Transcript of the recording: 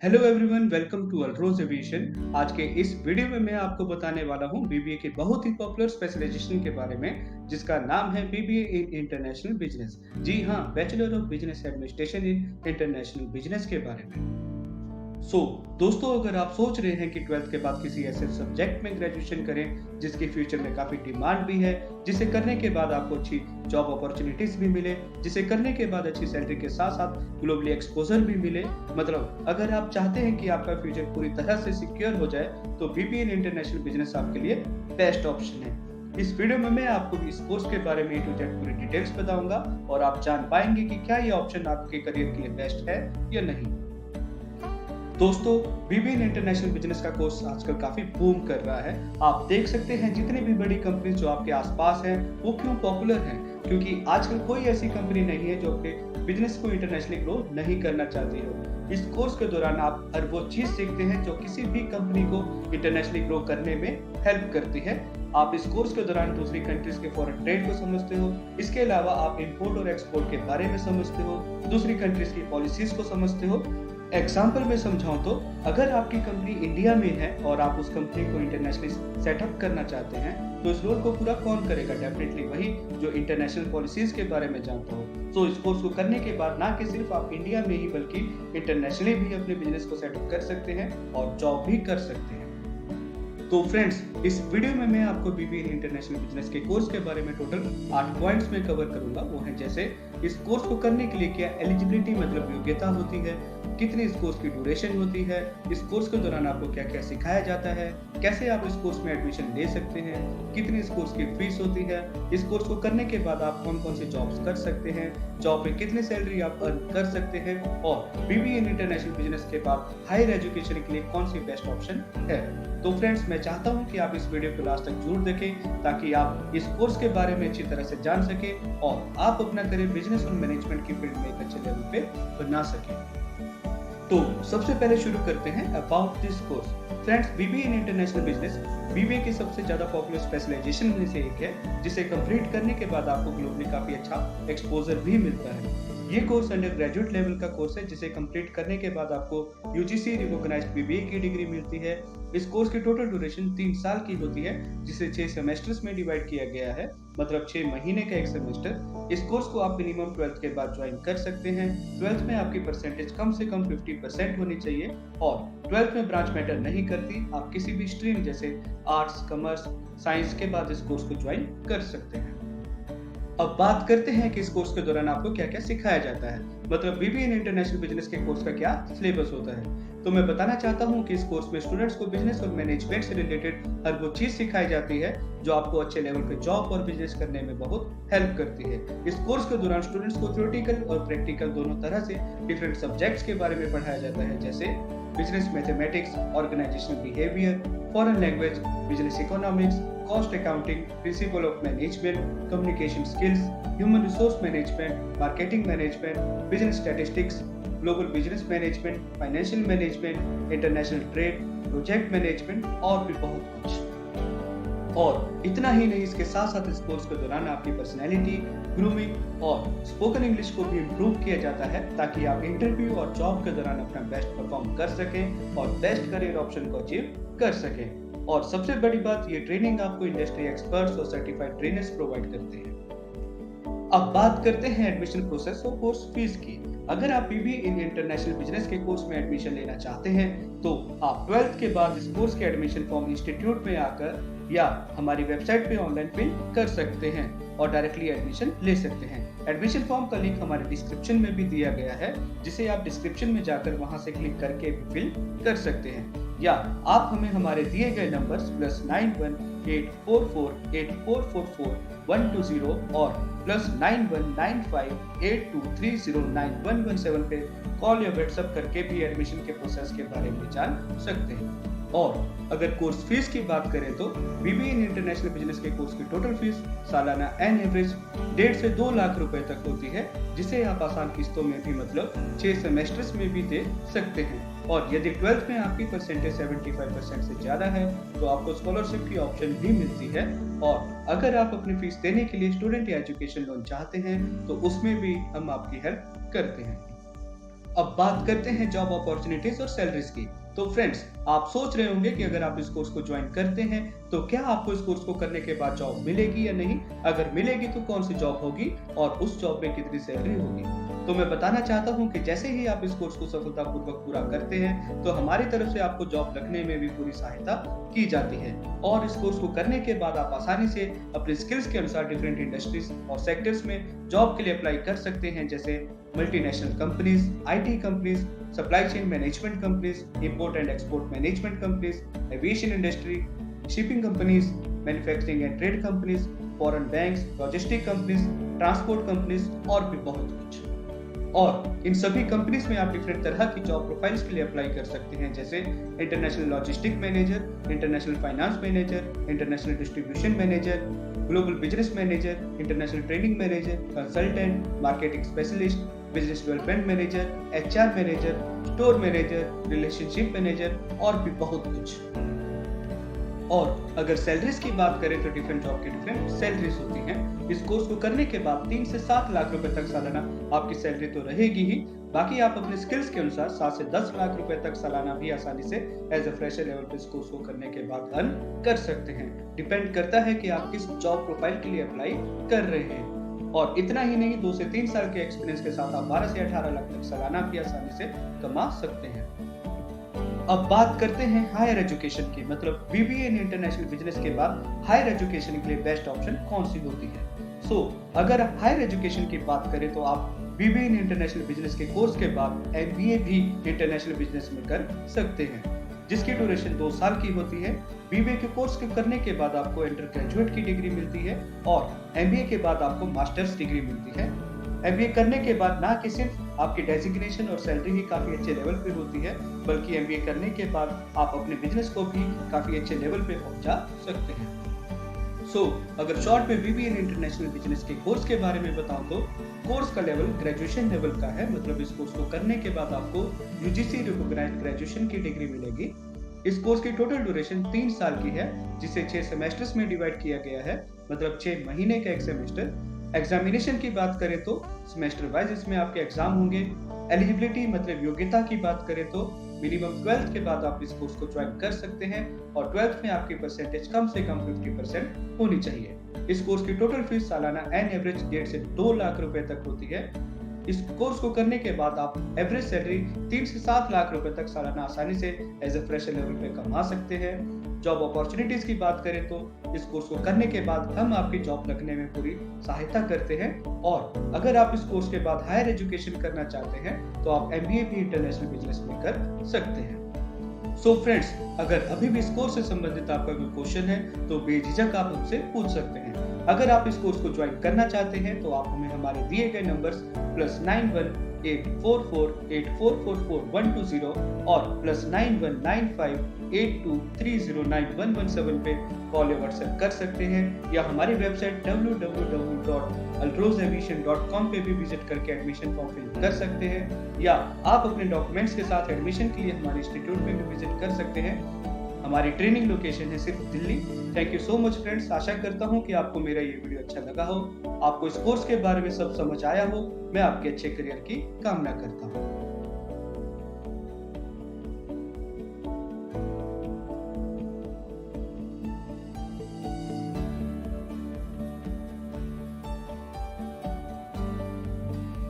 Hello everyone, welcome to Alrose aviation. आज के इस वीडियो में मैं आपको बताने वाला हूं बीबीए के बहुत ही पॉपुलर स्पेशलाइजेशन के बारे में, जिसका नाम है बीबीए इन इंटरनेशनल बिजनेस। जी हां, bachelor of business administration in international business के बारे में। दोस्तों, अगर आप सोच रहे हैं कि 12th के बाद किसी ऐसे सब्जेक्ट में ग्रेजुएशन करें जिसकी फ्यूचर में काफ़ी डिमांड भी है, जिसे करने के बाद आपको अच्छी जॉब अपॉर्चुनिटीज़ भी मिले, जिसे करने के बाद अच्छी सैलरी के साथ-साथ ग्लोबली एक्सपोज़र भी मिले, मतलब अगर आप चाहते हैं कि आपका फ्यूचर पूरी तरह से सिक्योर हो जाए, तो बीबीए इन इंटरनेशनल बिजनेस आपके लिए बेस्ट ऑप्शन है। इस वीडियो में मैं आपको इस कोर्स के बारे में A to Z पूरी डिटेल्स बताऊंगा और आप जान पाएंगे कि क्या ये ऑप्शन आपके करियर के लिए बेस्ट है या नहीं। दोस्तों, बीबीए इन इंटरनेशनल बिजनेस का कोर्स आजकल काफी बूम कर रहा है। आप देख सकते हैं जितनी भी बड़ी कंपनीज जो आपके आसपास हैं वो क्यों पॉपुलर हैं, क्योंकि आजकल कोई ऐसी कंपनी नहीं है जो अपने बिजनेस को इंटरनेशनली ग्रो नहीं करना चाहती हो। इस कोर्स के दौरान आप हर वो चीज सीखते हैं जो किसी भी कंपनी को इंटरनेशनली ग्रो करने में हेल्प करती है। आप इस कोर्स के दौरान दूसरी कंट्रीज के फॉरेन ट्रेड को समझते हो। इसके अलावा आप इंपोर्ट और एक्सपोर्ट के बारे में समझते हो, दूसरी कंट्रीज की पॉलिसीज को समझते हो। एग्जाम्पल में समझाऊं तो अगर आपकी कंपनी इंडिया में है और आप उस कंपनी को इंटरनेशनली सेटअप करना चाहते हैं, तो इस रोल को पूरा कौन करेगा? डेफिनेटली वही जो इंटरनेशनल पॉलिसीज के बारे में जानता हो। इस कोर्स को करने के बाद ना कि सिर्फ आप इंडिया में ही बल्कि इंटरनेशनली भी अपने बिजनेस को सेटअप कर सकते हैं और जॉब भी कर सकते हैं। तो फ्रेंड्स, इस वीडियो में मैं आपको बीबीए इन इंटरनेशनल बिजनेस के कोर्स के बारे में टोटल 8 पॉइंट्स में कवर करूंगा। वो हैं जैसे इस कोर्स को करने के लिए क्या एलिजिबिलिटी मतलब योग्यता होती है, कितनी इस कोर्स की ड्यूरेशन होती है, इस कोर्स के दौरान आपको क्या क्या सिखाया जाता है, कैसे आप इस कोर्स में एडमिशन ले सकते हैं, कितनी इस कोर्स की फीस होती है, इस कोर्स को करने के बाद आप कौन कौन से जॉब्स कर सकते हैं, जॉब में कितनी सैलरी आप अर्न कर सकते हैं, और बीबीए इन इंटरनेशनल बिजनेस के बाद हायर एजुकेशन के लिए कौन सी बेस्ट ऑप्शन है। तो फ्रेंड्स, मैं चाहता हूं कि आप इस वीडियो को लास्ट तक जरूर देखें ताकि आप इस कोर्स के बारे में अच्छी तरह से जान सकें और आप अपना करियर बिजनेस और मैनेजमेंट की फील्ड में एक अच्छे लेवल पे बना सकें। तो सबसे पहले शुरू करते हैं about this course. Friends, BBA in international business BBA की सबसे ज्यादा पॉपुलर स्पेशलाइजेशन में से एक है, जिसे कंप्लीट करने के बाद आपको ग्लोबली काफी अच्छा एक्सपोजर भी मिलता है। ये कोर्स अंडर ग्रेजुएट लेवल का कोर्स है, जिसे कंप्लीट करने के बाद आपको यूजीसी रिकॉग्नाइज्ड बीबीए की डिग्री मिलती है। इस कोर्स की टोटल ड्यूरेशन 3 साल की होती है, जिसे 6 सेमेस्टर्स में डिवाइड किया गया है, मतलब 6 महीने का एक सेमेस्टर। इस कोर्स को आप मिनिमम 12th के बाद ज्वाइन कर सकते हैं। 12th में आपकी परसेंटेज कम से कम 50% होनी चाहिए और 12th में ब्रांच मैटर नहीं करती। आप किसी भी स्ट्रीम जैसे आर्ट्स, कॉमर्स, साइंस के बाद इस कोर्स को ज्वाइन कर सकते हैं। अब बात करते हैं कि इस कोर्स के दौरान आपको क्या-क्या सिखाया जाता है, मतलब बीबीए इन इंटरनेशनल बिजनेस के कोर्स का क्या सिलेबस होता है। तो मैं बताना चाहता हूं कि इस कोर्स में स्टूडेंट्स को बिजनेस और मैनेजमेंट से रिलेटेड हर वो चीज सिखाई जाती है जो आपको अच्छे लेवल पे जॉब और बिजनेस करने में बहुत हेल्प करती है। इस कोर्स के दौरान स्टूडेंट्स को थ्योरेटिकल और प्रैक्टिकल दोनों तरह से डिफरेंट सब्जेक्ट्स के बारे में पढ़ाया जाता है, जैसे business mathematics, organisational behaviour, foreign language, business economics, cost accounting, principle of management, communication skills, human resource management, marketing management, business statistics, global business management, financial management, international trade, project management और भी बहुत कुछ। और इतना ही नहीं, इसके साथ साथ इस कोर्स के दौरान आपकी पर्सनैलिटी, ग्रूमिंग और स्पोकन इंग्लिश को भी इम्प्रूव किया जाता है, ताकि आप इंटरव्यू और जॉब के दौरान अपना बेस्ट परफॉर्म कर सकें और बेस्ट करियर ऑप्शन को अचीव कर सकें। और सबसे बड़ी बात, ये ट्रेनिंग आपको इंडस्ट्री एक्सपर्ट्स और सर्टिफाइड ट्रेनर्स प्रोवाइड करते हैं। अब बात करते हैं एडमिशन प्रोसेस और कोर्स फीस की। अगर आप बीबीए इन इंटरनेशनल बिजनेस के कोर्स में एडमिशन लेना चाहते हैं, तो आप 12th के बाद इस कोर्स के एडमिशन फॉर्म इंस्टीट्यूट में आकर या हमारी वेबसाइट पे ऑनलाइन फिल कर सकते हैं और डायरेक्टली एडमिशन ले सकते हैं। एडमिशन फॉर्म का लिंक हमारे डिस्क्रिप्शन में भी दिया गया है, जिसे आप डिस्क्रिप्शन में जाकर वहां से क्लिक करके भी फिल कर सकते हैं, या आप हमें हमारे दिए गए नंबर्स +918448444120 और +919582309117 पे कॉल या व्हाट्सएप करके भी एडमिशन के प्रोसेस के बारे में जान सकते हैं। और अगर कोर्स फीस की बात करें तो बीबीए इन इंटरनेशनल बिजनेस के कोर्स की टोटल फीस सालाना एन एवरेज 1.5 से 2 लाख रुपए तक होती है, जिसे आप आसान किस्तों में भी मतलब 6 सेमेस्टर्स में भी दे सकते हैं। और यदि 12th में आपकी परसेंटेज 75% से ज्यादा है तो आपको स्कॉलरशिप की ऑप्शन भी मिलती है। और अगर आप अपनी फीस देने के लिए स्टूडेंट या एजुकेशन लोन चाहते हैं तो उसमें भी हम आपकी हेल्प करते हैं। अब बात करते हैं जॉब अपॉर्चुनिटीज और सैलरीज की। तो फ्रेंड्स, आप सोच रहे होंगे कि अगर आप इस कोर्स को ज्वाइन करते हैं तो क्या आपको इस कोर्स को करने के बाद जॉब मिलेगी या नहीं, अगर मिलेगी तो कौन सी जॉब होगी और उस जॉब में कितनी सैलरी होगी। तो मैं बताना चाहता हूं कि जैसे ही आप इस कोर्स को सफलतापूर्वक पूरा करते हैं तो हमारी तरफ से आपको जॉब लगने में भी पूरी सहायता की जाती है। और इस कोर्स को करने के बाद आप आसानी से अपने स्किल्स के अनुसार डिफरेंट इंडस्ट्रीज और सेक्टर्स में जॉब के लिए अप्लाई कर सकते हैं, जैसे multinational companies, IT companies, supply chain management companies, import and export management companies, aviation industry, shipping companies, manufacturing and trade companies, foreign banks, logistic companies, transport companies और भी बहुत कुछ। और इन सभी कंपनीज में आप डिफरेंट तरह की जॉब प्रोफाइल्स के लिए अप्लाई कर सकते हैं, जैसे international logistic manager, international finance manager, international distribution manager, global business manager, international training manager, consultant, marketing specialist, business development manager, HR manager, store manager, relationship manager और भी बहुत कुछ। और अगर सैलरीज की बात करें तो डिफरेंट जॉब की डिफरेंट सैलरीज होती हैं। इस कोर्स को करने के बाद 3 से 7 लाख रुपए तक सालाना आपकी सैलरी तो रहेगी ही, बाकी आप अपने स्किल्स के अनुसार 7 से 10 लाख रुपए तक सालाना भी आसानी से एज अ फ्रेशर लेवल पे इस कोर्स को करने के बाद अर्न कर सकते हैं। डिपेंड करता है कि आप किस जॉब प्रोफाइल के लिए अप्लाई कर रहे हैं। और इतना ही नहीं, 2 से 3 साल के एक्सपीरियंस के साथ आप 12 से 18 लाख तक सालाना भी आसानी से कमा सकते हैं। अब बात करते हैं हायर एजुकेशन की, मतलब बीबीए इन इंटरनेशनल बिजनेस के बाद हायर एजुकेशन के लिए बेस्ट ऑप्शन कौन सी होती है। अगर हायर एजुकेशन की बात करें तो आप बीबीए इन इंटरनेशनल बिजनेस के कोर्स के बाद एमबीए भी इंटरनेशनल बिजनेस में कर सकते हैं, जिसकी ड्यूरेशन 2 साल की होती है। बीबीए के कोर्स के करने के बाद आपको अंडर ग्रेजुएट की डिग्री मिलती है और एमबीए के बाद आपको मास्टर्स डिग्री मिलती है। एमबीए करने के बाद ना कि सिर्फ आपकी डेजिग्नेशन और सैलरी ही काफी अच्छे लेवल पे होती है, बल्कि एमबीए करने के बाद आप अपने बिजनेस को भी काफी अच्छे लेवल पे पहुंचा सकते हैं। अगर शॉर्ट में बीबीए इन इंटरनेशनल बिजनेस के कोर्स के बारे में बताऊं तो कोर्स का लेवल ग्रेजुएशन लेवल का है, मतलब इस कोर्स को करने के बाद आपको यूजीसी रिकॉग्नाइज्ड ग्रेजुएशन की डिग्री मिलेगी। इस कोर्स की टोटल ड्यूरेशन 3 साल की है, जिसे 6 सेमेस्टर्स में डिवाइड किया गया है, मतलब 6 महीने का एक सेमेस्टर। एग्जामिनेशन की बात करें तो सेमेस्टर वाइज इसमें आपके एग्जाम होंगे। एलिजिबिलिटी मतलब योग्यता की बात करें तो मिनिमम 12th के बाद आप इस कोर्स को ज्वाइन कर सकते हैं और 12th में आपकी परसेंटेज कम से कम 50% होनी चाहिए। इस कोर्स की टोटल फीस सालाना एन एवरेज 1.5 से 2 लाख रुपए तक होती है। इस कोर्स को करने के बाद आप एवरेज सैलरी 3 से 7 लाख रुपए तक सालाना आसानी से एज अ फ्रेशर लेवल पे कमा सकते हैं। जॉब अपॉर्चुनिटीज की बात करें तो इस कोर्स को करने के बाद हम आपकी जॉब लगने में पूरी सहायता करते हैं। और अगर आप इस कोर्स के बाद हायर एजुकेशन करना चाहते हैं तो आप एमबीए भी इंटरनेशनल बिजनेस में कर सकते हैं। फ्रेंड्स, अगर अभी भी इस कोर्स से संबंधित आपका कोई क्वेश्चन है तो बेझिझक आप हमसे पूछ सकते हैं। अगर आप इस कोर्स को ज्वाइन करना चाहते हैं तो आप हमें हमारे दिए गए नंबर्स +918448444120 और +919582309117 पे कॉल या व्हाट्सएप कर सकते हैं, या हमारी वेबसाइट www.altrosaviation.com पे भी विजिट करके एडमिशन फॉर्म फिल कर सकते हैं, या आप अपने डॉक्यूमेंट्स के साथ एडमिशन के लिए हमारे इंस्टीट्यूट में भी विजिट कर सकते हैं। हमारी ट्रेनिंग लोकेशन है सिर्फ Delhi. Thank you so much friends, आशा करता हूँ कि आपको मेरा ये वीडियो अच्छा लगा हो, आपको इस कोर्स के बारे में सब समझ आया हो। मैं आपके अच्छे करियर की कामना करता हूँ।